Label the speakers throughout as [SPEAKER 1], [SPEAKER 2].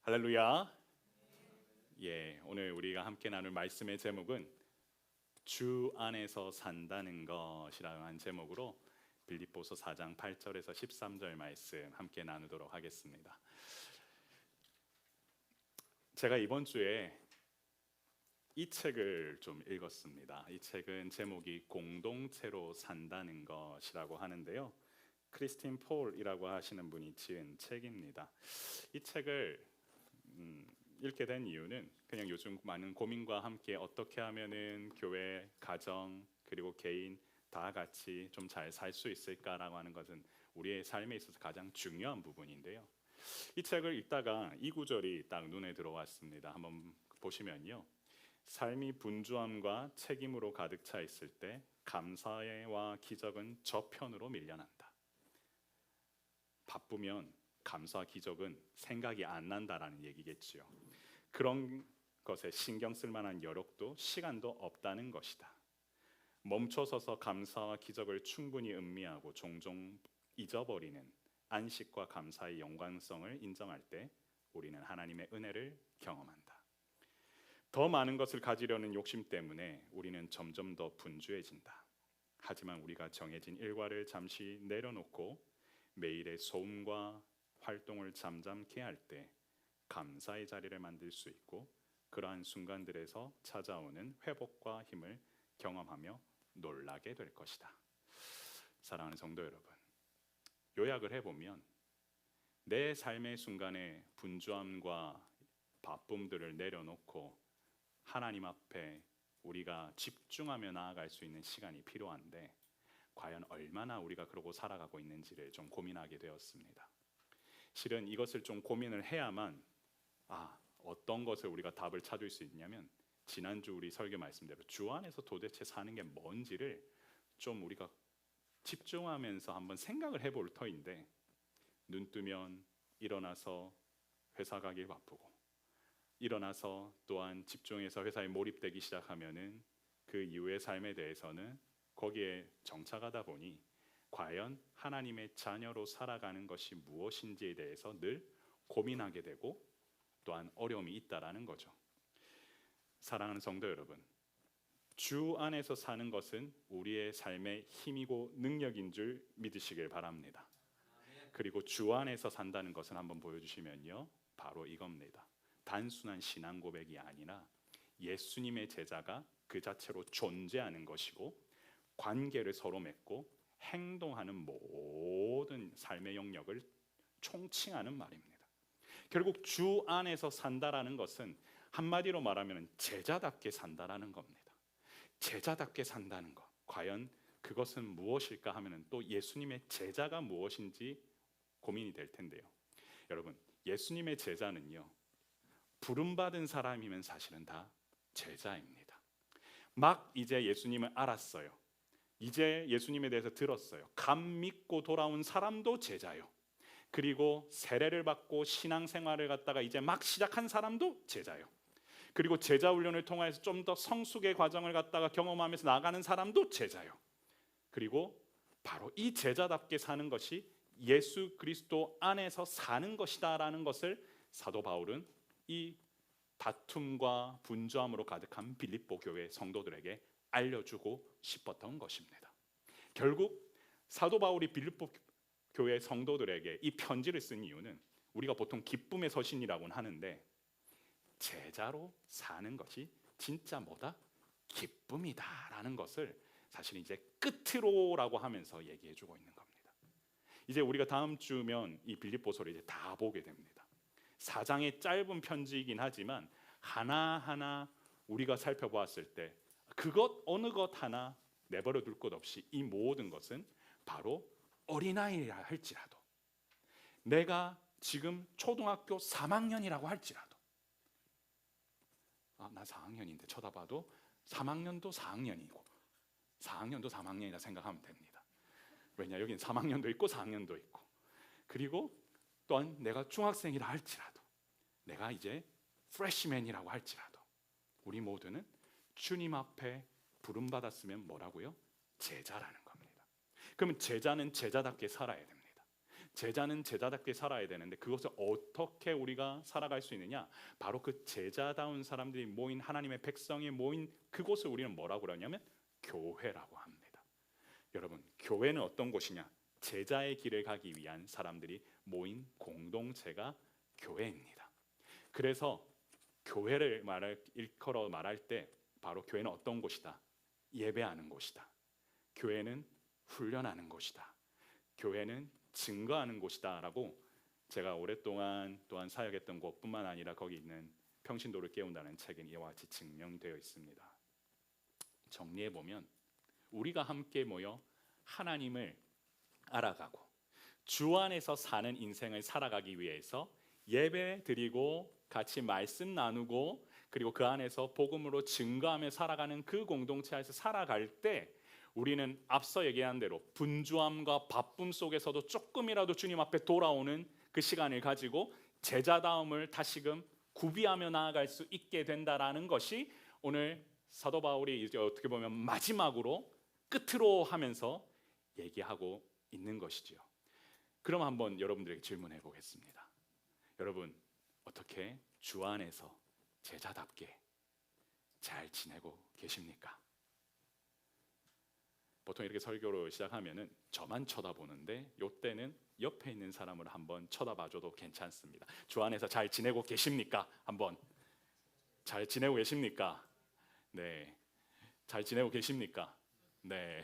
[SPEAKER 1] 할렐루야. 오늘 우리가 함께 나눌 말씀의 제목은 주 안에서 산다는 것이라는 한 제목으로 빌립보서 4장 8절에서 13절 말씀 함께 나누도록 하겠습니다. 제가 이번 주에 이 책을 좀 읽었습니다. 이 책은 제목이 공동체로 산다는 것이라고 하는데요, 크리스틴 폴이라고 하시는 분이 지은 책입니다. 이 책을 읽게 된 이유는 그냥 요즘 많은 고민과 함께 어떻게 하면은 교회, 가정, 그리고 개인 다 같이 좀 잘 살 수 있을까라고 하는 것은 우리의 삶에 있어서 가장 중요한 부분인데요, 이 책을 읽다가 이 구절이 딱 눈에 들어왔습니다. 한번 보시면요, 삶이 분주함과 책임으로 가득 차 있을 때 감사와 기적은 저편으로 밀려난다. 바쁘면 감사와 기적은 생각이 안 난다라는 얘기겠지요. 그런 것에 신경 쓸 만한 여력도 시간도 없다는 것이다. 멈춰서서 감사와 기적을 충분히 음미하고 종종 잊어버리는 안식과 감사의 연관성을 인정할 때 우리는 하나님의 은혜를 경험한다. 더 많은 것을 가지려는 욕심 때문에 우리는 점점 더 분주해진다. 하지만 우리가 정해진 일과를 잠시 내려놓고 매일의 소음과 활동을 잠잠케 할 때 감사의 자리를 만들 수 있고, 그러한 순간들에서 찾아오는 회복과 힘을 경험하며 놀라게 될 것이다. 사랑하는 성도 여러분, 요약을 해보면 내 삶의 순간에 분주함과 바쁨들을 내려놓고 하나님 앞에 우리가 집중하며 나아갈 수 있는 시간이 필요한데, 과연 얼마나 우리가 그러고 살아가고 있는지를 좀 고민하게 되었습니다. 실은 이것을 좀 고민을 해야만 어떤 것을 우리가 답을 찾을 수 있냐면, 지난주 우리 설교 말씀대로 주 안에서 도대체 사는 게 뭔지를 좀 우리가 집중하면서 한번 생각을 해볼 터인데, 눈 뜨면 일어나서 회사 가기 바쁘고, 일어나서 또한 집중해서 회사에 몰입되기 시작하면은 그 이후의 삶에 대해서는 거기에 정착하다 보니 과연 하나님의 자녀로 살아가는 것이 무엇인지에 대해서 늘 고민하게 되고 또한 어려움이 있다라는 거죠. 사랑하는 성도 여러분, 주 안에서 사는 것은 우리의 삶의 힘이고 능력인 줄 믿으시길 바랍니다. 그리고 주 안에서 산다는 것을 한번 보여주시면요, 바로 이겁니다. 단순한 신앙 고백이 아니라 예수님의 제자가 그 자체로 존재하는 것이고, 관계를 서로 맺고 행동하는 모든 삶의 영역을 총칭하는 말입니다. 결국 주 안에서 산다라는 것은 한마디로 말하면 제자답게 산다라는 겁니다. 제자답게 산다는 것, 과연 그것은 무엇일까 하면 또 예수님의 제자가 무엇인지 고민이 될 텐데요. 여러분, 예수님의 제자는요, 부름받은 사람이면 사실은 다 제자입니다. 막 이제 예수님을 알았어요. 이제 예수님에 대해서 들었어요. 감 믿고 돌아온 사람도 제자요. 그리고 세례를 받고 신앙생활을 갖다가 이제 막 시작한 사람도 제자요. 그리고 제자 훈련을 통해서 좀 더 성숙의 과정을 갖다가 경험하면서 나가는 사람도 제자요. 그리고 바로 이 제자답게 사는 것이 예수 그리스도 안에서 사는 것이다라는 것을 사도 바울은 이 다툼과 분주함으로 가득한 빌립보 교회 성도들에게 알려주고 싶었던 것입니다. 결국 사도 바울이 빌립보 교회 성도들에게 이 편지를 쓴 이유는, 우리가 보통 기쁨의 서신이라고는 하는데 제자로 사는 것이 진짜 뭐다? 기쁨이다라는 것을 사실 이제 끝으로라고 하면서 얘기해주고 있는 겁니다. 이제 우리가 다음 주면 이 빌립보서를 이제 다 보게 됩니다. 4장의 짧은 편지이긴 하지만 하나하나 우리가 살펴보았을 때 그것 어느 것 하나 내버려 둘 것 없이 이 모든 것은 바로 어린아이라 할지라도, 내가 지금 초등학교 3학년이라고 할지라도, 나 4학년인데 쳐다봐도 3학년도 4학년이고 4학년도 3학년이라 생각하면 됩니다. 왜냐, 여기는 3학년도 있고 4학년도 있고, 그리고 또한 내가 중학생이라 할지라도, 내가 이제 프레시맨이라고 할지라도, 우리 모두는 주님 앞에 부름받았으면 뭐라고요? 제자라는 겁니다. 그러면 제자는 제자답게 살아야 됩니다. 제자는 제자답게 살아야 되는데 그것을 어떻게 우리가 살아갈 수 있느냐? 바로 그 제자다운 사람들이 모인 하나님의 백성이 모인 그곳을 우리는 뭐라고 그러냐면 교회라고 합니다. 여러분, 교회는 어떤 곳이냐? 제자의 길을 가기 위한 사람들이 모인 공동체가 교회입니다. 그래서 교회를 일컬어 말할 때 바로 교회는 어떤 곳이다? 예배하는 곳이다. 교회는 훈련하는 곳이다. 교회는 증거하는 곳이다라고 제가 오랫동안 또한 사역했던 곳뿐만 아니라 거기 있는 평신도를 깨운다는 책에 이와 같이 증명되어 있습니다. 정리해 보면 우리가 함께 모여 하나님을 알아가고 주 안에서 사는 인생을 살아가기 위해서 예배 드리고 같이 말씀 나누고 그리고 그 안에서 복음으로 증거하며 살아가는 그 공동체에서 살아갈 때 우리는 앞서 얘기한 대로 분주함과 바쁨 속에서도 조금이라도 주님 앞에 돌아오는 그 시간을 가지고 제자다움을 다시금 구비하며 나아갈 수 있게 된다라는 것이 오늘 사도 바울이 이제 어떻게 보면 마지막으로 끝으로 하면서 얘기하고 있는 것이지요. 그럼 한번 여러분들에게 질문해 보겠습니다. 여러분, 어떻게 주 안에서 제자답게 잘 지내고 계십니까? 보통 이렇게 설교를 시작하면은 저만 쳐다보는데 이때는 옆에 있는 사람을 한번 쳐다봐줘도 괜찮습니다. 주 안에서 잘 지내고 계십니까? 한번 잘 지내고 계십니까? 네, 잘 지내고 계십니까? 네,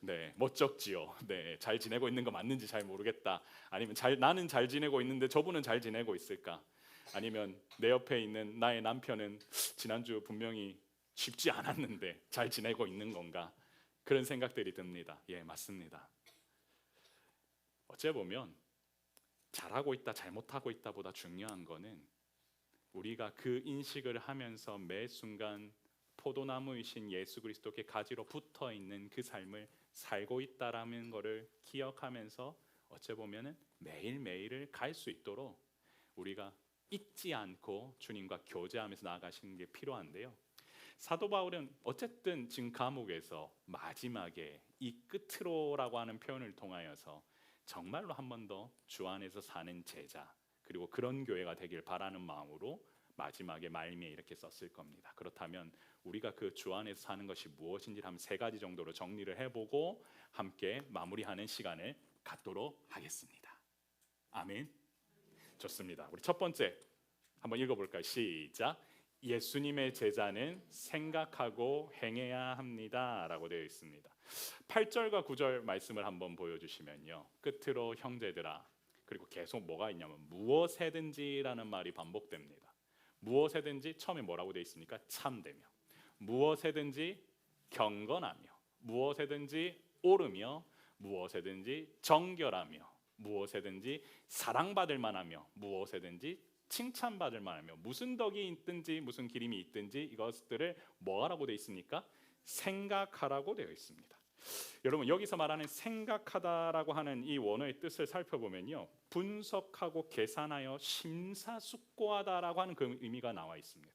[SPEAKER 1] 네, 멋쩍지요. 네, 잘 지내고 있는 거 맞는지 잘 모르겠다. 아니면 나는 잘 지내고 있는데 저분은 잘 지내고 있을까? 아니면 내 옆에 있는 나의 남편은 지난주 분명히 쉽지 않았는데 잘 지내고 있는 건가? 그런 생각들이 듭니다. 예, 맞습니다. 어째 보면 잘하고 있다, 잘못하고 있다보다 중요한 거는 우리가 그 인식을 하면서 매 순간 포도나무이신 예수 그리스도께 가지로 붙어 있는 그 삶을 살고 있다라는 것을 기억하면서 어째 보면은 매일매일을 갈 수 있도록 우리가 잊지 않고 주님과 교제하면서 나아가시는 게 필요한데요. 사도 바울은 어쨌든 지금 감옥에서 마지막에 이 끝으로라고 하는 표현을 통하여서 정말로 한 번 더 주 안에서 사는 제자 그리고 그런 교회가 되길 바라는 마음으로 마지막에 말미에 이렇게 썼을 겁니다. 그렇다면 우리가 그 주 안에서 사는 것이 무엇인지 한 세 가지 정도로 정리를 해보고 함께 마무리하는 시간을 갖도록 하겠습니다. 아멘. 좋습니다. 우리 첫 번째 한번 읽어볼까요? 시작. 예수님의 제자는 생각하고 행해야 합니다 라고 되어 있습니다. 8절과 9절 말씀을 한번 보여주시면요, 끝으로 형제들아, 그리고 계속 뭐가 있냐면 무엇에든지 라는 말이 반복됩니다. 무엇에든지 처음에 뭐라고 되어 있습니까? 참되며, 무엇에든지 경건하며, 무엇에든지 옳으며, 무엇에든지 정결하며, 무엇에든지 사랑받을 만하며, 무엇에든지 칭찬받을 만하며, 무슨 덕이 있든지 무슨 기림이 있든지 이것들을 뭐하라고 되어 있습니까? 생각하라고 되어 있습니다. 여러분, 여기서 말하는 생각하다라고 하는 이 원어의 뜻을 살펴보면요, 분석하고 계산하여 심사숙고하다라고 하는 그 의미가 나와 있습니다.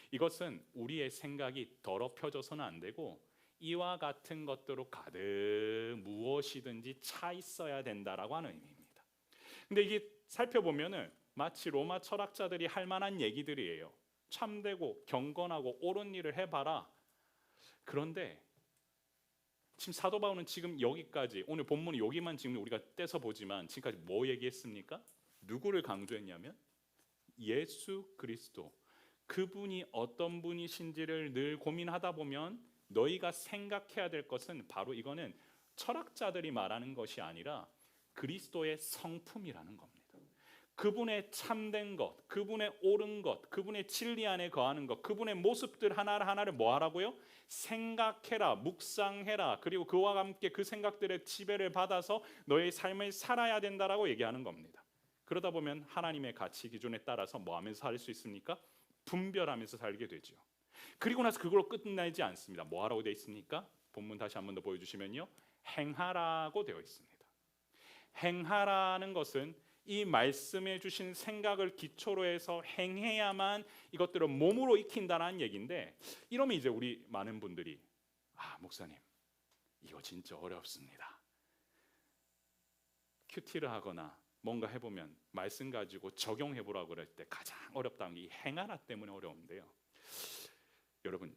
[SPEAKER 1] 이것은 우리의 생각이 더럽혀져서는 안 되고 이와 같은 것들로 가득 무엇이든지 차 있어야 된다라고 하는 의미입니다. 근데 이게 살펴보면은 마치 로마 철학자들이 할 만한 얘기들이에요. 참되고 경건하고 옳은 일을 해봐라. 그런데 지금 사도 바울은 지금 여기까지, 오늘 본문이 여기만 지금 우리가 떼서 보지만 지금까지 뭐 얘기했습니까? 누구를 강조했냐면 예수 그리스도, 그분이 어떤 분이신지를 늘 고민하다 보면 너희가 생각해야 될 것은 바로 이거는 철학자들이 말하는 것이 아니라 그리스도의 성품이라는 겁니다. 그분의 참된 것, 그분의 옳은 것, 그분의 진리 안에 거하는 것, 그분의 모습들 하나하나를 뭐 하라고요? 생각해라, 묵상해라. 그리고 그와 함께 그 생각들의 지배를 받아서 너의 삶을 살아야 된다라고 얘기하는 겁니다. 그러다 보면 하나님의 가치 기준에 따라서 뭐 하면서 살 수 있습니까? 분별하면서 살게 되죠. 그리고 나서 그걸로 끝나지 않습니다. 뭐 하라고 되어 있습니까? 본문 다시 한 번 더 보여주시면요, 행하라고 되어 있습니다. 행하라는 것은 이 말씀해 주신 생각을 기초로 해서 행해야만 이것들을 몸으로 익힌다는 얘기인데, 이러면 이제 우리 많은 분들이 목사님 이거 진짜 어렵습니다. 큐티를 하거나 뭔가 해보면 말씀 가지고 적용해보라고 그럴 때 가장 어렵다는 게 이 행하라 때문에 어려운데요. 여러분,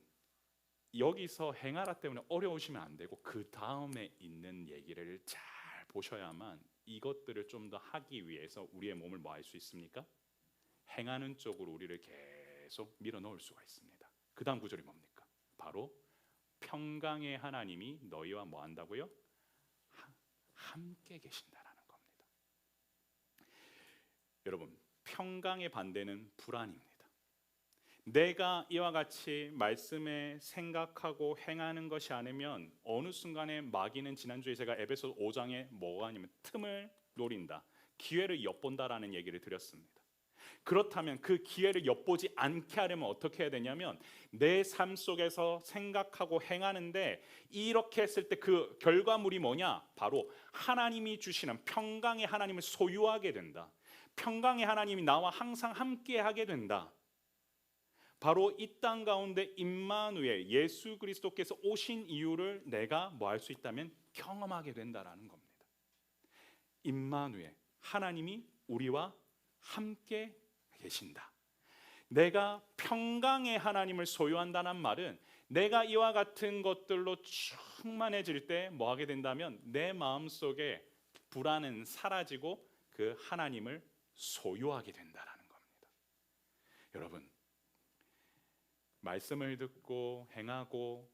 [SPEAKER 1] 여기서 행하라 때문에 어려우시면 안 되고 그 다음에 있는 얘기를 잘 보셔야만 이것들을 좀 더 하기 위해서 우리의 몸을 뭐 할 수 있습니까? 행하는 쪽으로 우리를 계속 밀어넣을 수가 있습니다. 그 다음 구절이 뭡니까? 바로 평강의 하나님이 너희와 뭐 한다고요? 함께 계신다라는 겁니다. 여러분, 평강의 반대는 불안입니다. 내가 이와 같이 말씀에 생각하고 행하는 것이 아니면 어느 순간에 마귀는, 지난주에 제가 에베소 5장에 뭐가 아니면 틈을 노린다, 기회를 엿본다라는 얘기를 드렸습니다. 그렇다면 그 기회를 엿보지 않게 하려면 어떻게 해야 되냐면 내 삶 속에서 생각하고 행하는데 이렇게 했을 때 그 결과물이 뭐냐? 바로 하나님이 주시는 평강의 하나님을 소유하게 된다. 평강의 하나님이 나와 항상 함께 하게 된다. 바로 이 땅 가운데 임마누엘 예수 그리스도께서 오신 이유를 내가 뭐 할 수 있다면 경험하게 된다라는 겁니다. 임마누엘 하나님이 우리와 함께 계신다. 내가 평강의 하나님을 소유한다는 말은 내가 이와 같은 것들로 충만해질 때 뭐 하게 된다면 내 마음속에 불안은 사라지고 그 하나님을 소유하게 된다라는 겁니다. 여러분, 말씀을 듣고 행하고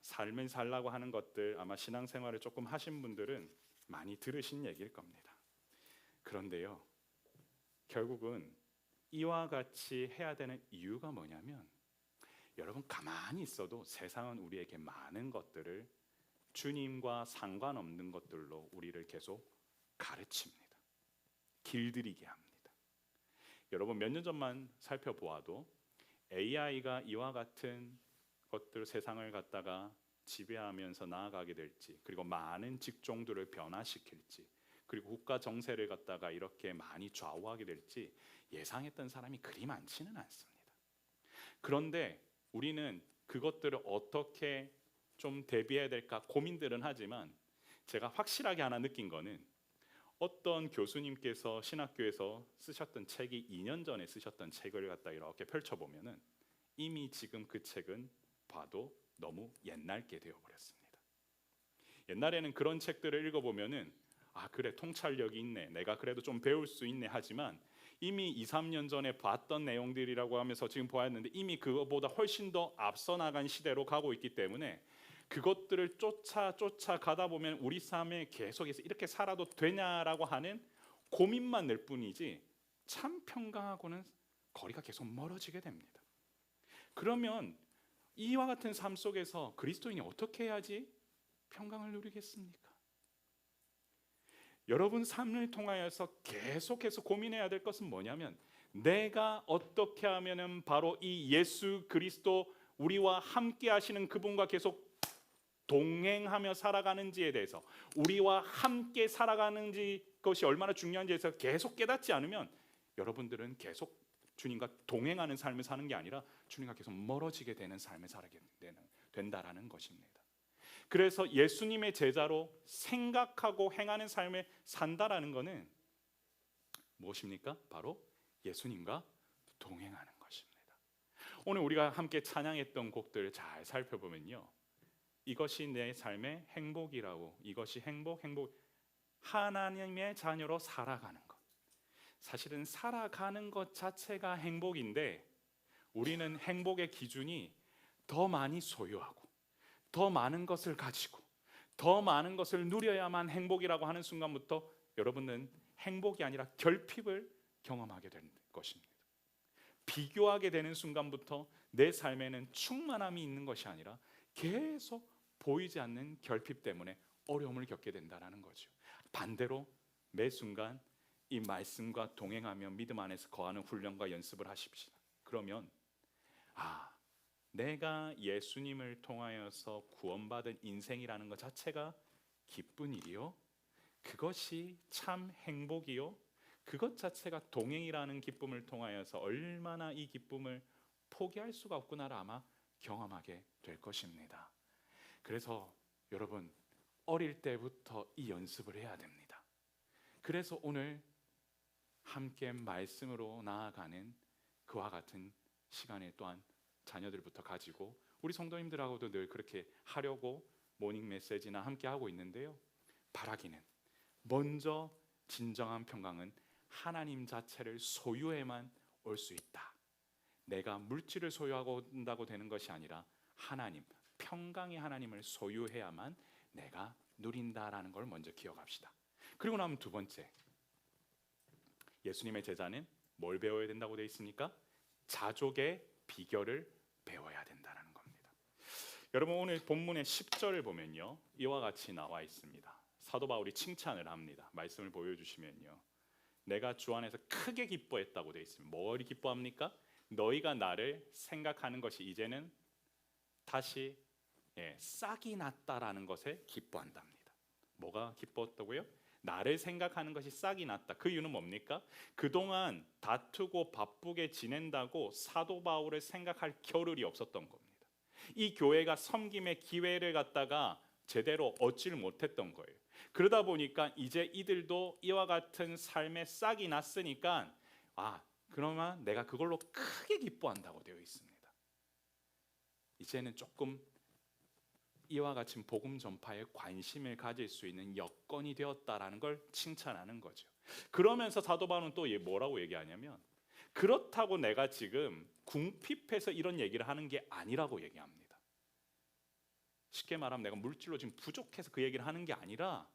[SPEAKER 1] 삶을 살라고 하는 것들 아마 신앙생활을 조금 하신 분들은 많이 들으신 얘기일 겁니다. 그런데요, 결국은 이와 같이 해야 되는 이유가 뭐냐면 여러분, 가만히 있어도 세상은 우리에게 많은 것들을 주님과 상관없는 것들로 우리를 계속 가르칩니다. 길들이게 합니다. 여러분, 몇 년 전만 살펴보아도 AI가 이와 같은 것들 세상을 갖다가 지배하면서 나아가게 될지, 그리고 많은 직종들을 변화시킬지, 그리고 국가 정세를 갖다가 이렇게 많이 좌우하게 될지 예상했던 사람이 그리 많지는 않습니다. 그런데 우리는 그것들을 어떻게 좀 대비해야 될까 고민들은 하지만 제가 확실하게 하나 느낀 거는 어떤 교수님께서 신학교에서 쓰셨던 책이 2년 전에 쓰셨던 책을 갖다 이렇게 펼쳐보면은 이미 지금 그 책은 봐도 너무 옛날 게 되어버렸습니다. 옛날에는 그런 책들을 읽어보면은 아 그래 통찰력이 있네, 내가 그래도 좀 배울 수 있네 하지만 이미 2, 3년 전에 봤던 내용들이라고 하면서 지금 보았는데 이미 그거보다 훨씬 더 앞서 나간 시대로 가고 있기 때문에 그것들을 쫓아가다 보면 우리 삶에 계속해서 이렇게 살아도 되냐라고 하는 고민만 늘 뿐이지 참 평강하고는 거리가 계속 멀어지게 됩니다. 그러면 이와 같은 삶 속에서 그리스도인이 어떻게 해야지 평강을 누리겠습니까? 여러분 삶을 통하여서 계속해서 고민해야 될 것은 뭐냐면 내가 어떻게 하면은 바로 이 예수 그리스도 우리와 함께 하시는 그분과 계속 동행하며 살아가는지에 대해서, 우리와 함께 살아가는지 것이 얼마나 중요한지에 대해서 계속 깨닫지 않으면 여러분들은 계속 주님과 동행하는 삶을 사는 게 아니라 주님과 계속 멀어지게 되는 삶을 살게 된다라는 것입니다. 그래서 예수님의 제자로 생각하고 행하는 삶을 산다라는 것은 무엇입니까? 바로 예수님과 동행하는 것입니다. 오늘 우리가 함께 찬양했던 곡들을 잘 살펴보면요, 이것이 내 삶의 행복이라고, 이것이 행복 하나님의 자녀로 살아가는 것, 사실은 살아가는 것 자체가 행복인데 우리는 행복의 기준이 더 많이 소유하고 더 많은 것을 가지고 더 많은 것을 누려야만 행복이라고 하는 순간부터 여러분은 행복이 아니라 결핍을 경험하게 되는 것입니다. 비교하게 되는 순간부터 내 삶에는 충만함이 있는 것이 아니라 계속 보이지 않는 결핍 때문에 어려움을 겪게 된다는 거죠. 반대로 매 순간 이 말씀과 동행하며 믿음 안에서 거하는 훈련과 연습을 하십시오. 그러면 내가 예수님을 통하여서 구원받은 인생이라는 것 자체가 기쁜 일이요, 그것이 참 행복이요, 그것 자체가 동행이라는 기쁨을 통하여서 얼마나 이 기쁨을 포기할 수가 없구나를 아마 경험하게 될 것입니다. 그래서 여러분 어릴 때부터 이 연습을 해야 됩니다. 그래서 오늘 함께 말씀으로 나아가는 그와 같은 시간에 또한 자녀들부터 가지고 우리 성도님들하고도 늘 그렇게 하려고 모닝 메시지나 함께 하고 있는데요. 바라기는 먼저 진정한 평강은 하나님 자체를 소유해만 올 수 있다. 내가 물질을 소유하고 온다고 되는 것이 아니라 하나님, 평강의 하나님을 소유해야만 내가 누린다라는 걸 먼저 기억합시다. 그리고 나면 두 번째, 예수님의 제자는 뭘 배워야 된다고 되어 있습니까? 자족의 비결을 배워야 된다는 겁니다. 여러분 오늘 본문의 10절을 보면요, 이와 같이 나와 있습니다. 사도 바울이 칭찬을 합니다. 말씀을 보여주시면요, 내가 주 안에서 크게 기뻐했다고 되어 있습니다. 뭘 기뻐합니까? 너희가 나를 생각하는 것이 이제는 다시 싹이 났다라는 것에 기뻐한답니다. 뭐가 기뻤다고요? 나를 생각하는 것이 싹이 났다. 그 이유는 뭡니까? 그동안 다투고 바쁘게 지낸다고 사도 바울을 생각할 겨를이 없었던 겁니다. 이 교회가 섬김의 기회를 갖다가 제대로 얻지를 못했던 거예요. 그러다 보니까 이제 이들도 이와 같은 삶에 싹이 났으니까 그러면 내가 그걸로 크게 기뻐한다고 되어 있습니다. 이제는 조금 이와 같은 복음 전파에 관심을 가질 수 있는 여건이 되었다라는 걸 칭찬하는 거죠. 그러면서 사도 바울은 또 뭐라고 얘기하냐면, 그렇다고 내가 지금 궁핍해서 이런 얘기를 하는 게 아니라고 얘기합니다. 쉽게 말하면 내가 물질로 지금 부족해서 그 얘기를 하는 게 아니라,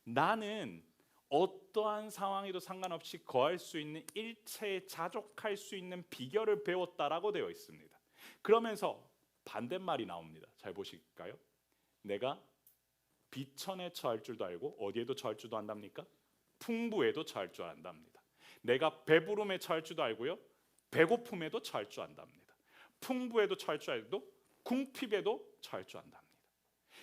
[SPEAKER 1] 나는 어떠한 상황에도 상관없이 거할 수 있는 일체에 자족할 수 있는 비결을 배웠다라고 되어 있습니다. 그러면서 반대말이 나옵니다. 잘 보실까요? 내가 비천에 처할 줄도 알고 어디에도 처할 줄도 안답니까? 풍부에도 처할 줄 안답니다. 내가 배부름에 처할 줄도 알고요, 배고픔에도 처할 줄 안답니다. 풍부에도 처할 줄 알고 궁핍에도 처할 줄 안답니다.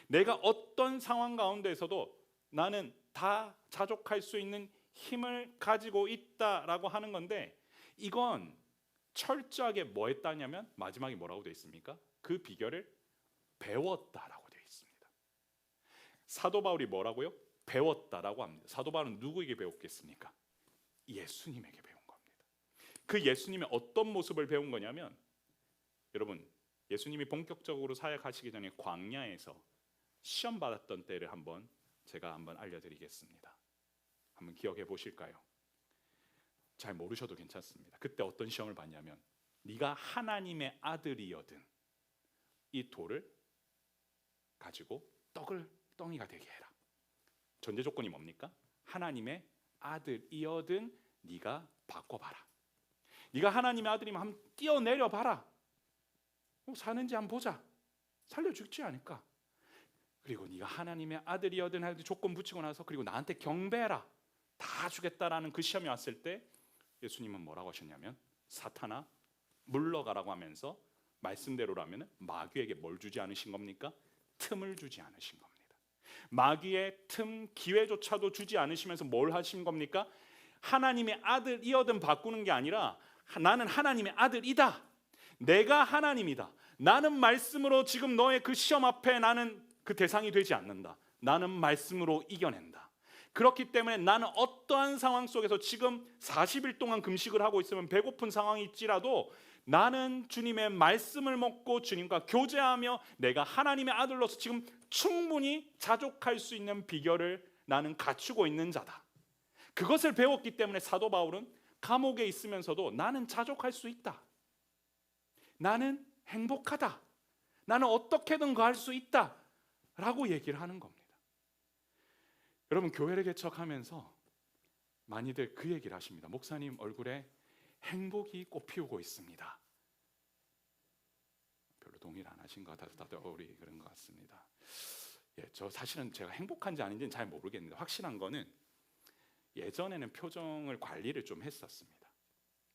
[SPEAKER 1] 내가 어떤 상황 가운데에서도 나는 다 자족할 수 있는 힘을 가지고 있다라고 하는 건데, 이건 철저하게 뭐 했다냐면 마지막에 뭐라고 되어 있습니까? 그 비결을 배웠다라고 되어 있습니다. 사도 바울이 뭐라고요? 배웠다라고 합니다. 사도 바울은 누구에게 배웠겠습니까? 예수님에게 배운 겁니다. 그 예수님의 어떤 모습을 배운 거냐면, 여러분 예수님이 본격적으로 사역하시기 전에 광야에서 시험 받았던 때를 제가 한번 알려드리겠습니다. 한번 기억해 보실까요? 잘 모르셔도 괜찮습니다. 그때 어떤 시험을 받냐면, 네가 하나님의 아들이여든 이 돌을 가지고 떡이가 되게 해라. 전제 조건이 뭡니까? 하나님의 아들이여든 네가 바꿔봐라. 네가 하나님의 아들이면 한번 뛰어내려 봐라. 사는지 한번 보자. 살려 죽지 않을까? 그리고 네가 하나님의 아들이여든 하여튼 조건 붙이고 나서 그리고 나한테 경배해라. 다 주겠다라는 그 시험이 왔을 때 예수님은 뭐라고 하셨냐면, 사탄아 물러가라고 하면서 말씀대로라면 마귀에게 뭘 주지 않으신 겁니까? 틈을 주지 않으신 겁니다. 마귀의 틈, 기회조차도 주지 않으시면서 뭘 하신 겁니까? 하나님의 아들이여든 바꾸는 게 아니라, 나는 하나님의 아들이다. 내가 하나님이다. 나는 말씀으로 지금 너의 그 시험 앞에 나는 그 대상이 되지 않는다. 나는 말씀으로 이겨낸다. 그렇기 때문에 나는 어떠한 상황 속에서 지금 40일 동안 금식을 하고 있으면 배고픈 상황이 있지라도 나는 주님의 말씀을 먹고 주님과 교제하며 내가 하나님의 아들로서 지금 충분히 자족할 수 있는 비결을 나는 갖추고 있는 자다. 그것을 배웠기 때문에 사도 바울은 감옥에 있으면서도 나는 자족할 수 있다. 나는 행복하다. 나는 어떻게든 거할 수 있다. 라고 얘기를 하는 겁니다. 여러분 교회를 개척하면서 많이들 그 얘기를 하십니다. 목사님 얼굴에 행복이 꽃피우고 있습니다. 별로 동의를 안 하신 것 같아서 다들 우리 그런 것 같습니다. 저 사실은 제가 행복한지 아닌지는 잘 모르겠는데, 확실한 거는 예전에는 표정을 관리를 좀 했었습니다.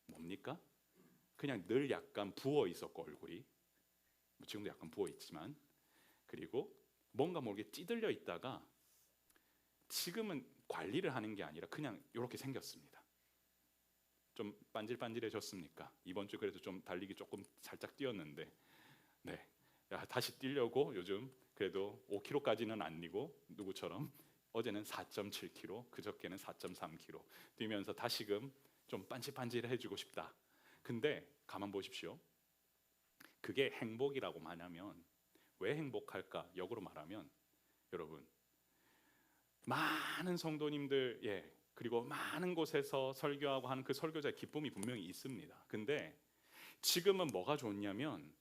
[SPEAKER 1] 뭡니까? 그냥 늘 약간 부어 있었고 얼굴이, 지금도 약간 부어 있지만, 그리고 뭔가 모르게 찌들려 있다가 지금은 관리를 하는 게 아니라 그냥 이렇게 생겼습니다. 좀 반질반질해졌습니까? 이번 주 그래도 좀 달리기 조금 살짝 뛰었는데, 다시 뛰려고 요즘 그래도 5km까지는 안 뛰고 누구처럼 어제는 4.7km, 그저께는 4.3km 뛰면서 다시금 좀 반질반질해지고 싶다. 근데 가만 보십시오. 그게 행복이라고만 하면 왜 행복할까? 역으로 말하면 여러분, 많은 성도님들 그리고 많은 곳에서 설교하고 하는 그 설교자의 기쁨이 분명히 있습니다. 근데 지금은 뭐가 좋냐면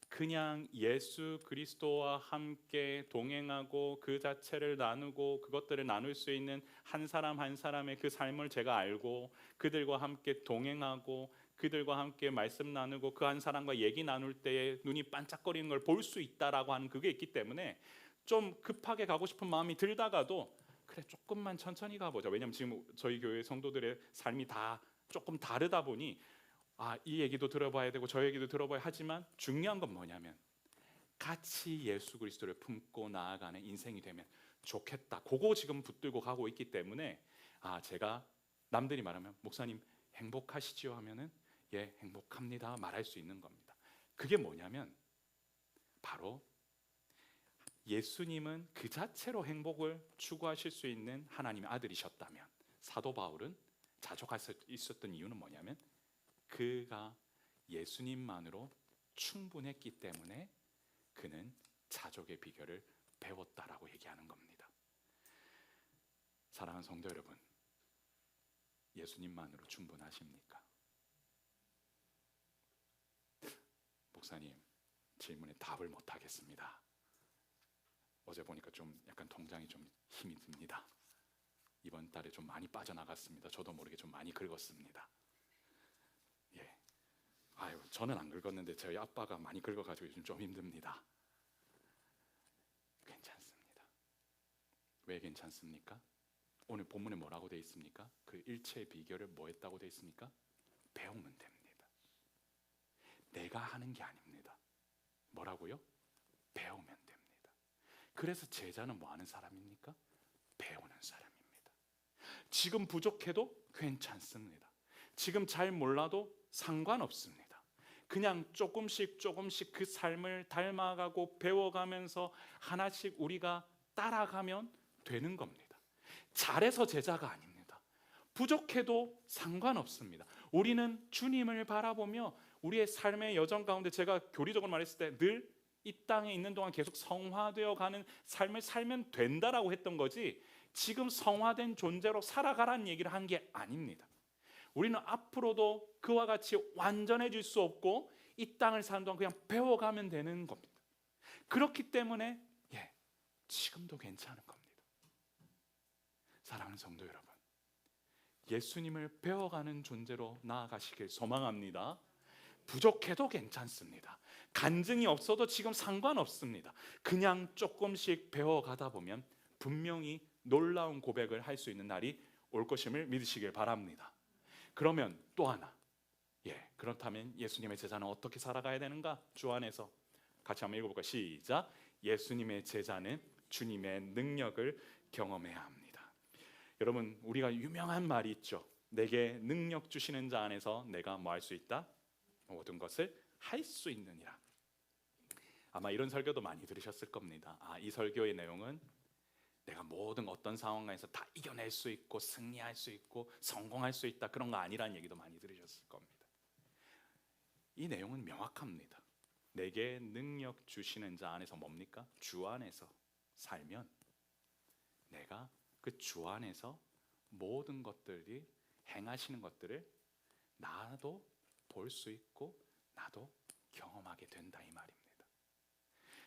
[SPEAKER 1] 그냥 예수 그리스도와 함께 동행하고 그 자체를 나누고 그것들을 나눌 수 있는 한 사람 한 사람의 그 삶을 제가 알고 그들과 함께 동행하고 그들과 함께 말씀 나누고 그 한 사람과 얘기 나눌 때에 눈이 반짝거리는 걸 볼 수 있다라고 하는 그게 있기 때문에 좀 급하게 가고 싶은 마음이 들다가도 그래 조금만 천천히 가보자. 왜냐하면 지금 저희 교회 성도들의 삶이 다 조금 다르다 보니 이 얘기도 들어봐야 되고 저 얘기도 들어봐야 하지만 중요한 건 뭐냐면 같이 예수 그리스도를 품고 나아가는 인생이 되면 좋겠다. 그거 지금 붙들고 가고 있기 때문에 제가 남들이 말하면 목사님 행복하시지요 하면은 예 행복합니다 말할 수 있는 겁니다. 그게 뭐냐면 바로 예수님은 그 자체로 행복을 추구하실 수 있는 하나님의 아들이셨다면 사도 바울은 자족할 수 있었던 이유는 뭐냐면 그가 예수님만으로 충분했기 때문에 그는 자족의 비결을 배웠다라고 얘기하는 겁니다. 사랑하는 성도 여러분, 예수님만으로 충분하십니까? 목사님, 질문에 답을 못하겠습니다. 어제 보니까 좀 약간 통장이 좀 힘이 듭니다. 이번 달에 좀 많이 빠져나갔습니다. 저도 모르게 좀 많이 긁었습니다. 저는 안 긁었는데 저희 아빠가 많이 긁어가지고 요즘 좀 힘듭니다. 괜찮습니다. 왜 괜찮습니까? 오늘 본문에 뭐라고 되어 있습니까? 그 일체의 비결을 뭐 했다고 되어 있습니까? 배우면 됩니다. 내가 하는 게 아닙니다. 뭐라고요? 배우면 됩니다. 그래서 제자는 뭐 하는 사람입니까? 배우는 사람입니다. 지금 부족해도 괜찮습니다. 지금 잘 몰라도 상관없습니다. 그냥 조금씩 그 삶을 닮아가고 배워가면서 하나씩 우리가 따라가면 되는 겁니다. 잘해서 제자가 아닙니다. 부족해도 상관없습니다. 우리는 주님을 바라보며 우리의 삶의 여정 가운데 제가 교리적으로 말했을 때 늘 이 땅에 있는 동안 계속 성화되어 가는 삶을 살면 된다라고 했던 거지 지금 성화된 존재로 살아가라는 얘기를 한 게 아닙니다. 우리는 앞으로도 그와 같이 완전해질 수 없고 이 땅을 사는 동안 그냥 배워가면 되는 겁니다. 그렇기 때문에 지금도 괜찮은 겁니다. 사랑하는 성도 여러분, 예수님을 배워가는 존재로 나아가시길 소망합니다. 부족해도 괜찮습니다. 간증이 없어도 지금 상관없습니다. 그냥 조금씩 배워가다 보면 분명히 놀라운 고백을 할 수 있는 날이 올 것임을 믿으시길 바랍니다. 그러면 또 하나, 그렇다면 예수님의 제자는 어떻게 살아가야 되는가? 주 안에서 같이 한번 읽어볼까요? 시작. 예수님의 제자는 주님의 능력을 경험해야 합니다. 여러분, 우리가 유명한 말이 있죠. 내게 능력 주시는 자 안에서 내가 뭐 할 수 있다? 모든 것을 할 수 있느니라. 아마 이런 설교도 많이 들으셨을 겁니다. 이 설교의 내용은 내가 모든 어떤 상황에서 다 이겨낼 수 있고 승리할 수 있고 성공할 수 있다 그런 거 아니라는 얘기도 많이 들으셨을 겁니다. 이 내용은 명확합니다. 내게 능력 주시는 자 안에서 뭡니까? 주 안에서 살면 내가 그 주 안에서 모든 것들이 행하시는 것들을 나도 볼 수 있고 나도 경험하게 된다 이 말입니다.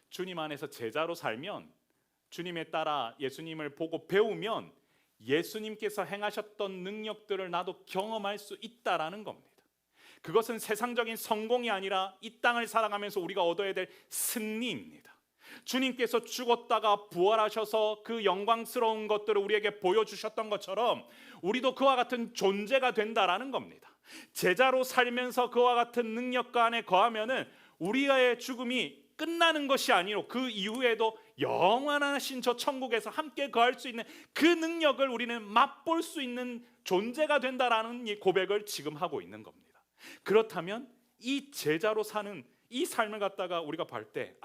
[SPEAKER 1] 주님 안에서 제자로 살면 주님에 따라 예수님을 보고 배우면 예수님께서 행하셨던 능력들을 나도 경험할 수 있다라는 겁니다. 그것은 세상적인 성공이 아니라 이 땅을 살아가면서 우리가 얻어야 될 승리입니다. 주님께서 죽었다가 부활하셔서 그 영광스러운 것들을 우리에게 보여주셨던 것처럼 우리도 그와 같은 존재가 된다라는 겁니다. 제자로 살면서 그와 같은 능력과 안에 거하면은 우리의 죽음이 끝나는 것이 아니로 그 이후에도 영원하신 저 천국에서 함께 거할 수 있는 그 능력을 우리는 맛볼 수 있는 존재가 된다라는 이 고백을 지금 하고 있는 겁니다. 그렇다면 이 제자로 사는 이 삶을 갖다가 우리가 볼 때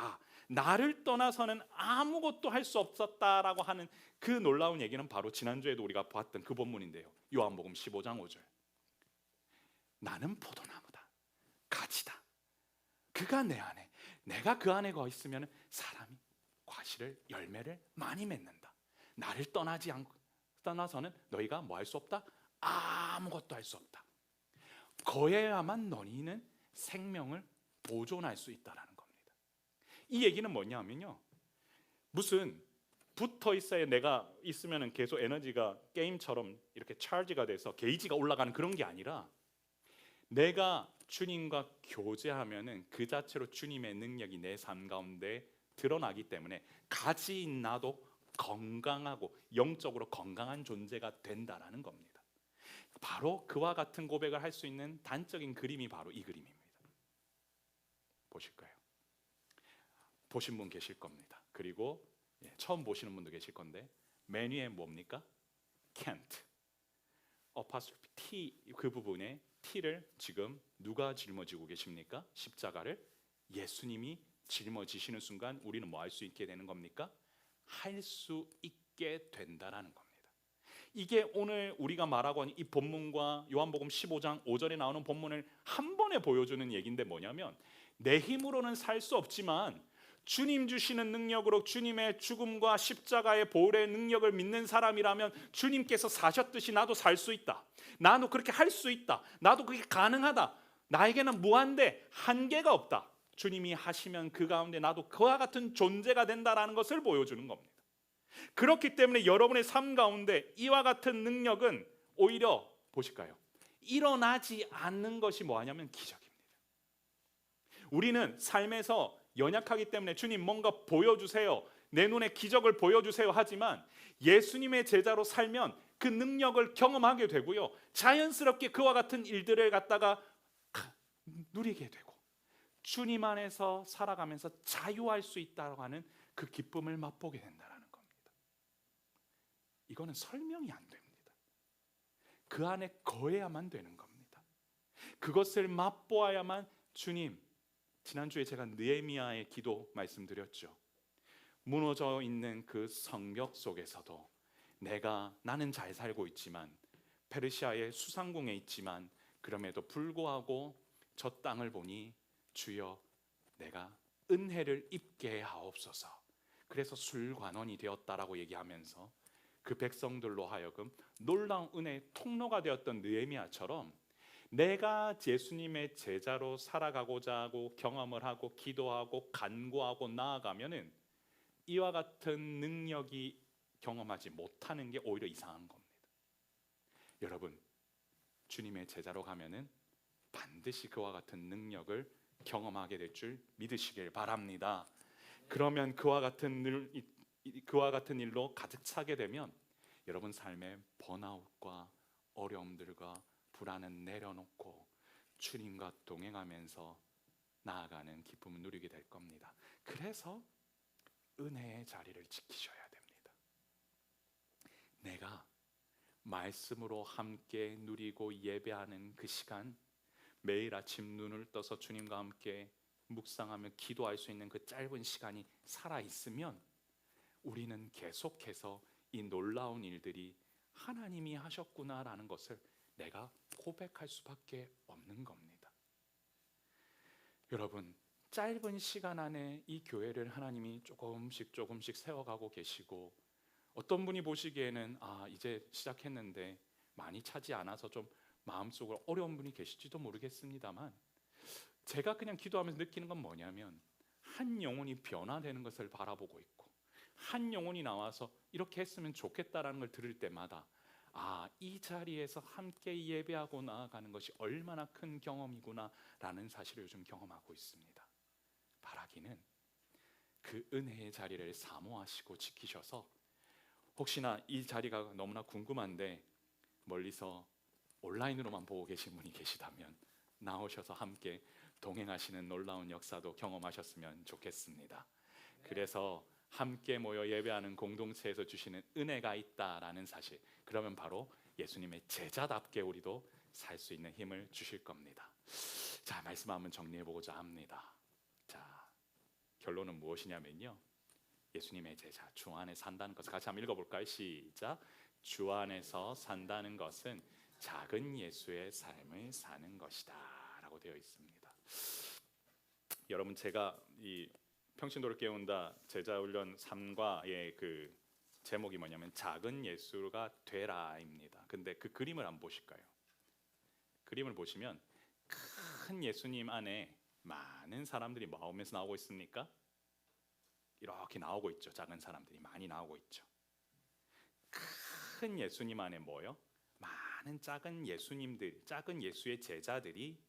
[SPEAKER 1] 나를 떠나서는 아무것도 할 수 없었다라고 하는 그 놀라운 얘기는 바로 지난주에도 우리가 봤던 그 본문인데요. 요한복음 15장 5절. 나는 포도나무다, 가지다. 그가 내 안에, 내가 그 안에 거 있으면 사람이 과실을, 열매를 많이 맺는다. 나를 떠나서는 너희가 뭐 할 수 없다? 아무것도 할 수 없다. 거해야만 너희는 생명을 보존할 수 있다라는 겁니다. 이 얘기는 뭐냐면요, 무슨 붙어 있어야 내가 있으면 계속 에너지가 게임처럼 이렇게 차지가 돼서 게이지가 올라가는 그런 게 아니라, 내가 주님과 교제하면은 그 자체로 주님의 능력이 내 삶 가운데 드러나기 때문에 가지 나도 건강하고 영적으로 건강한 존재가 된다라는 겁니다. 바로 그와 같은 고백을 할 수 있는 단적인 그림이 바로 이 그림입니다. 보실까요? 보신 분 계실 겁니다. 그리고 처음 보시는 분도 계실 건데, 메뉴에 뭡니까? can't, 어파스트로피 T, 그 부분에 T를 지금 누가 짊어지고 계십니까? 십자가를 예수님이 짊어지시는 순간 우리는 뭐 할 수 있게 되는 겁니까? 할 수 있게 된다라는 겁니다. 이게 오늘 우리가 말하고 하는 이 본문과 요한복음 15장 5절에 나오는 본문을 한 번에 보여주는 얘기인데, 뭐냐면 내 힘으로는 살 수 없지만 주님 주시는 능력으로 주님의 죽음과 십자가의 보혈의 능력을 믿는 사람이라면 주님께서 사셨듯이 나도 살 수 있다, 나도 그렇게 할 수 있다, 나도 그게 가능하다, 나에게는 무한대 한계가 없다, 주님이 하시면 그 가운데 나도 그와 같은 존재가 된다라는 것을 보여주는 겁니다. 그렇기 때문에 여러분의 삶 가운데 이와 같은 능력은 오히려 보실까요? 일어나지 않는 것이 뭐하냐면 기적입니다. 우리는 삶에서 연약하기 때문에 주님 뭔가 보여주세요, 내 눈에 기적을 보여주세요 하지만 예수님의 제자로 살면 그 능력을 경험하게 되고요, 자연스럽게 그와 같은 일들을 갖다가 누리게 되고 주님 안에서 살아가면서 자유할 수 있다고 하는 그 기쁨을 맛보게 된다는 겁니다. 이거는 설명이 안 됩니다. 그 안에 거해야만 되는 겁니다. 그것을 맛보아야만 주님, 지난주에 제가 느헤미야의 기도 말씀드렸죠. 무너져 있는 그 성벽 속에서도 나는 잘 살고 있지만, 페르시아의 수상궁에 있지만 그럼에도 불구하고 저 땅을 보니 주여 내가 은혜를 입게 하옵소서, 그래서 술관원이 되었다라고 얘기하면서 그 백성들로 하여금 놀라운 은혜의 통로가 되었던 느헤미야처럼 내가 예수님의 제자로 살아가고자 하고 경험을 하고 기도하고 간구하고 나아가면은 이와 같은 능력이 경험하지 못하는 게 오히려 이상한 겁니다. 여러분, 주님의 제자로 가면은 반드시 그와 같은 능력을 경험하게 될 줄 믿으시길 바랍니다. 그러면 그와 같은 일로 가득 차게 되면 여러분 삶의 번아웃과 어려움들과 불안은 내려놓고 주님과 동행하면서 나아가는 기쁨을 누리게 될 겁니다. 그래서 은혜의 자리를 지키셔야 됩니다. 내가 말씀으로 함께 누리고 예배하는 그 시간, 매일 아침 눈을 떠서 주님과 함께 묵상하며 기도할 수 있는 그 짧은 시간이 살아있으면 우리는 계속해서 이 놀라운 일들이 하나님이 하셨구나라는 것을 내가 고백할 수밖에 없는 겁니다. 여러분, 짧은 시간 안에 이 교회를 하나님이 조금씩 세워가고 계시고, 어떤 분이 보시기에는 이제 시작했는데 많이 차지 않아서 좀 마음속으로 어려운 분이 계실지도 모르겠습니다만, 제가 그냥 기도하면서 느끼는 건 뭐냐면 한 영혼이 변화되는 것을 바라보고 있고, 한 영혼이 나와서 이렇게 했으면 좋겠다라는 걸 들을 때마다 이 자리에서 함께 예배하고 나아가는 것이 얼마나 큰 경험이구나라는 사실을 요즘 경험하고 있습니다. 바라기는 그 은혜의 자리를 사모하시고 지키셔서, 혹시나 이 자리가 너무나 궁금한데 멀리서 온라인으로만 보고 계신 분이 계시다면 나오셔서 함께 동행하시는 놀라운 역사도 경험하셨으면 좋겠습니다. 그래서 함께 모여 예배하는 공동체에서 주시는 은혜가 있다라는 사실, 그러면 바로 예수님의 제자답게 우리도 살 수 있는 힘을 주실 겁니다. 자, 말씀 한번 정리해 보고자 합니다. 자, 결론은 무엇이냐면요, 예수님의 제자, 주 안에 산다는 것을 같이 한번 읽어볼까요? 시작. 주 안에서 산다는 것은 작은 예수의 삶을 사는 것이다 라고 되어 있습니다. 여러분, 제가 이 평신도를 깨운다 제자훈련 3과의 그 제목이 뭐냐면 작은 예수가 되라입니다. 근데 그 그림을 한번 보실까요? 그림을 보시면 큰 예수님 안에 많은 사람들이 마음에서 나오고 있습니까? 이렇게 나오고 있죠. 작은 사람들이 많이 나오고 있죠. 큰 예수님 안에 뭐요? 많은 작은 예수님들, 작은 예수의 제자들이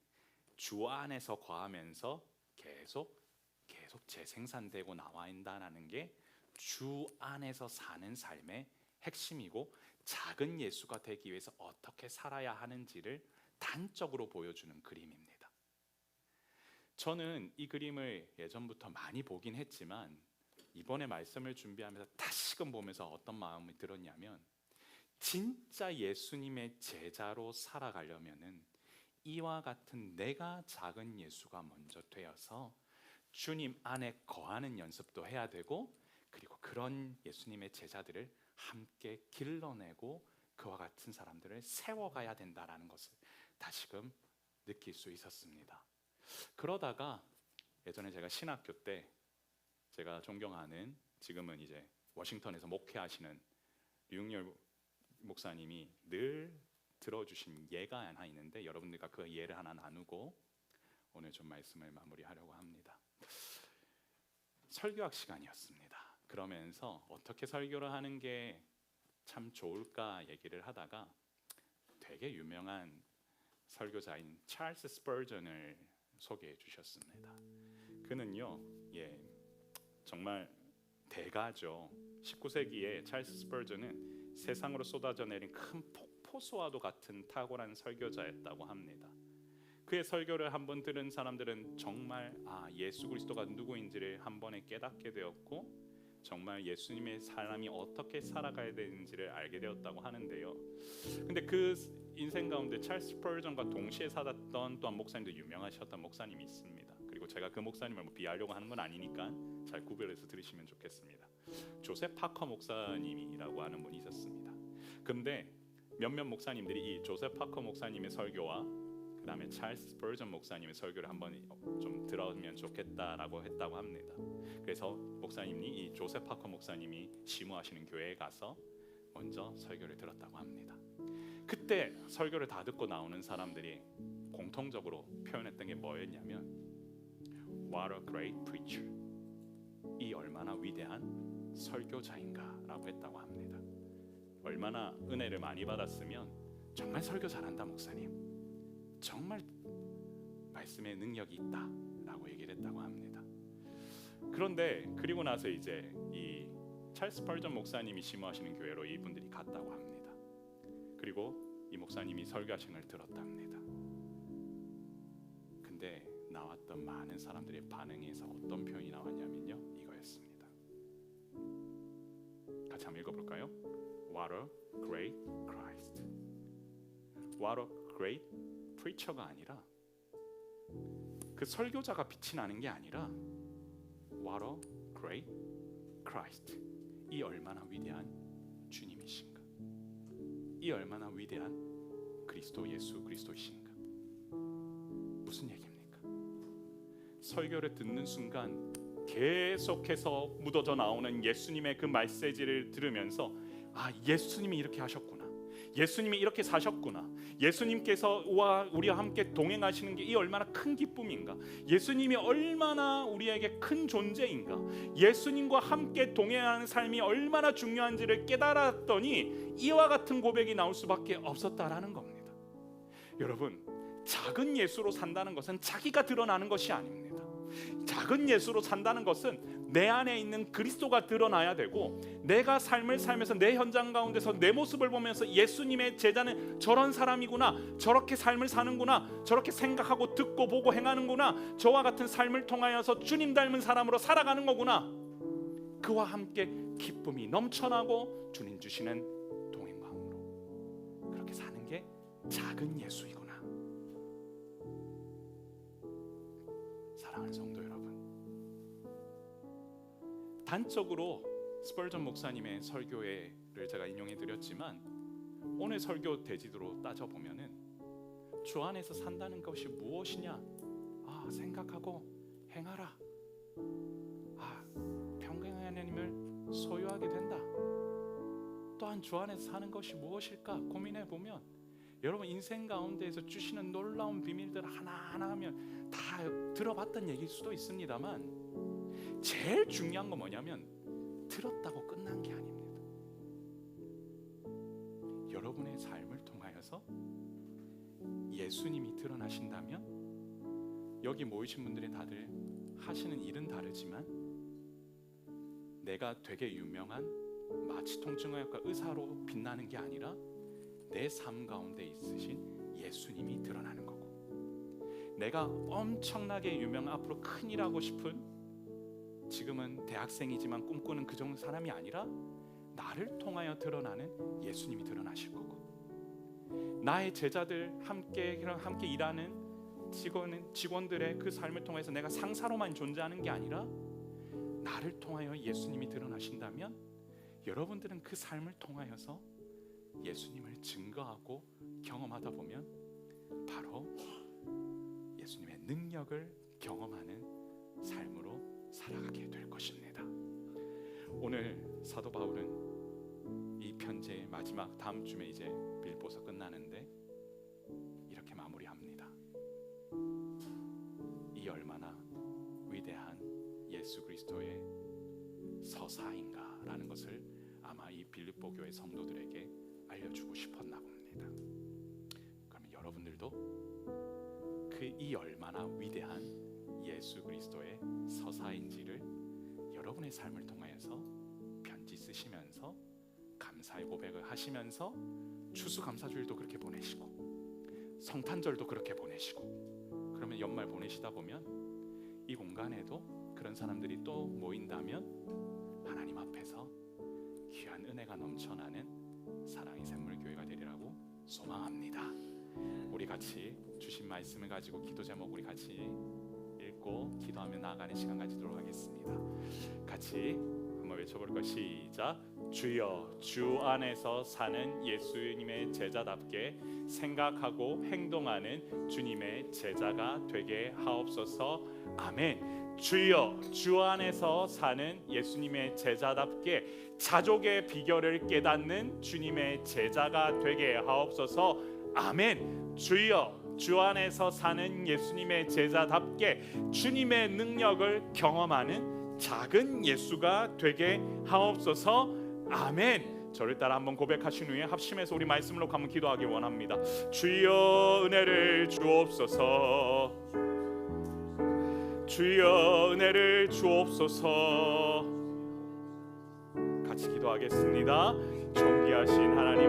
[SPEAKER 1] 주 안에서 거하면서 계속 재생산되고 나와 있다는 게 주 안에서 사는 삶의 핵심이고, 작은 예수가 되기 위해서 어떻게 살아야 하는지를 단적으로 보여주는 그림입니다. 저는 이 그림을 예전부터 많이 보긴 했지만 이번에 말씀을 준비하면서 다시금 보면서 어떤 마음이 들었냐면, 진짜 예수님의 제자로 살아가려면은 이와 같은 내가 작은 예수가 먼저 되어서 주님 안에 거하는 연습도 해야 되고, 그리고 그런 예수님의 제자들을 함께 길러내고 그와 같은 사람들을 세워가야 된다라는 것을 다시금 느낄 수 있었습니다. 그러다가 예전에 제가 신학교 때 제가 존경하는, 지금은 이제 워싱턴에서 목회하시는 류영렬 목사님이 늘 들어주신 예가 하나 있는데, 여러분들과 그 예를 하나 나누고 오늘 좀 말씀을 마무리하려고 합니다. 설교학 시간이었습니다. 그러면서 어떻게 설교를 하는 게 참 좋을까 얘기를 하다가 되게 유명한 설교자인 찰스 스퍼전을 소개해 주셨습니다. 그는요, 정말 대가죠. 19세기에 찰스 스퍼전은 세상으로 쏟아져 내린 큰 폭포수와도 같은 탁월한 설교자였다고 합니다. 그의 설교를 한번 들은 사람들은 정말 예수 그리스도가 누구인지를 한 번에 깨닫게 되었고, 정말 예수님의 사람이 어떻게 살아가야 되는지를 알게 되었다고 하는데요. 근데 그 인생 가운데 찰스 스퍼전과 동시에 살았던 또한 목사님도 유명하셨던 목사님이 있습니다. 그리고 제가 그 목사님을 비하하려고 하는 건 아니니까 잘 구별해서 들으시면 좋겠습니다. 조셉 파커 목사님이라고 하는 분이 있었습니다. 근데 몇몇 목사님들이 이 조셉 파커 목사님의 설교와 그 다음에 찰스 스퍼전 목사님의 설교를 한번 좀 들어면 좋겠다라고 했다고 합니다. 그래서 목사님이 이 조셉 파커 목사님이 시무하시는 교회에 가서 먼저 설교를 들었다고 합니다. 그때 설교를 다 듣고 나오는 사람들이 공통적으로 표현했던 게 뭐였냐면 What a great preacher, 이 얼마나 위대한 설교자인가라고 했다고 합니다. 얼마나 은혜를 많이 받았으면 정말 설교 잘한다 목사님, 정말 말씀의 능력이 있다라고 얘기를 했다고 합니다. 그런데 그리고 나서 이제 이 찰스 스퍼전 목사님이 심호하시는 교회로 이분들이 갔다고 합니다. 그리고 이 목사님이 설교하시는 걸 들었답니다. 근데 나왔던 많은 사람들의 반응에서 어떤 표현이 나왔냐면요, 이거였습니다. 같이 한번 읽어볼까요? What a great Christ. What a great preacher가 아니라, 그 설교자가 빛이 나는 게 아니라 What a great Christ. 이 얼마나 위대한 주님이신가, 이 얼마나 위대한 그리스도 예수 그리스도이신가. 무슨 얘기입니까? 설교를 듣는 순간 계속해서 묻어져 나오는 예수님의 그 메시지를 들으면서 예수님이 이렇게 하셨구나, 예수님이 이렇게 사셨구나, 예수님께서 우리와 함께 동행하시는 게 이 얼마나 큰 기쁨인가, 예수님이 얼마나 우리에게 큰 존재인가, 예수님과 함께 동행하는 삶이 얼마나 중요한지를 깨달았더니 이와 같은 고백이 나올 수밖에 없었다라는 겁니다. 여러분, 작은 예수로 산다는 것은 자기가 드러나는 것이 아닙니다. 작은 예수로 산다는 것은 내 안에 있는 그리스도가 드러나야 되고, 내가 삶을 살면서 내 현장 가운데서 내 모습을 보면서 예수님의 제자는 저런 사람이구나, 저렇게 삶을 사는구나, 저렇게 생각하고 듣고 보고 행하는구나, 저와 같은 삶을 통하여서 주님 닮은 사람으로 살아가는 거구나, 그와 함께 기쁨이 넘쳐나고 주님 주시는 동행광으로 그렇게 사는 게 작은 예수이구나. 사랑하는 성도 여러분, 단적으로 스펄전 목사님의 설교회를 제가 인용해 드렸지만 오늘 설교 대지도로 따져 보면은 주 안에서 산다는 것이 무엇이냐? 생각하고 행하라. 평강의 하나님을 소유하게 된다. 또한 주 안에서 사는 것이 무엇일까 고민해 보면 여러분 인생 가운데에서 주시는 놀라운 비밀들 하나하나 하면 다 들어봤던 얘기일 수도 있습니다만 제일 중요한 건 뭐냐면 들었다고 끝난 게 아닙니다. 여러분의 삶을 통하여서 예수님이 드러나신다면 여기 모이신 분들이 다들 하시는 일은 다르지만 내가 되게 유명한 마취통증의학과 의사로 빛나는 게 아니라 내 삶 가운데 있으신 예수님이 드러나는 거고, 내가 엄청나게 유명한 앞으로 큰일 하고 싶은 지금은 대학생이지만 꿈꾸는 그 정도 사람이 아니라 나를 통하여 드러나는 예수님이 드러나실 거고, 나의 제자들 함께 일하는 직원들의 그 삶을 통해서 내가 상사로만 존재하는 게 아니라 나를 통하여 예수님이 드러나신다면 여러분들은 그 삶을 통하여서 예수님을 증거하고 경험하다 보면 바로 예수님의 능력을 경험하는 삶으로 살아가게 될 것입니다. 오늘 사도 바울은 이 편지의 마지막 다음 주에 이제 빌보서 끝나는데 이렇게 마무리합니다. 이 얼마나 위대한 예수 그리스도의 서사인가라는 것을 아마 이 빌립보 교회 성도들에게 알려주고 싶었나 봅니다. 그러면 여러분들도 이 얼마나 위대한 예수 그리스도의 서사인지를 여러분의 삶을 통하여서 편지 쓰시면서 감사의 고백을 하시면서 추수감사주일도 그렇게 보내시고 성탄절도 그렇게 보내시고, 그러면 연말 보내시다 보면 이 공간에도 그런 사람들이 또 모인다면 하나님 앞에서 귀한 은혜가 넘쳐나는 사랑의 샘물교회가 되리라고 소망합니다. 우리 같이 주신 말씀을 가지고 기도 제목 우리 같이 읽고 기도하며 나아가는 시간 가지도록 하겠습니다. 같이 한번 외쳐볼까요? 시작. 주여, 주 안에서 사는 예수님의 제자답게 생각하고 행동하는 주님의 제자가 되게 하옵소서. 아멘. 주여, 주 안에서 사는 예수님의 제자답게 자족의 비결을 깨닫는 주님의 제자가 되게 하옵소서. 아멘. 주여, 주 안에서 사는 예수님의 제자답게 주님의 능력을 경험하는 작은 예수가 되게 하옵소서. 아멘. 저를 따라 한번 고백하신 후에 합심해서 우리 말씀으로 한번 기도하기 원합니다. 주여, 은혜를 주옵소서. 주여, 은혜를 주옵소서. 같이 기도하겠습니다. 존귀하신 하나님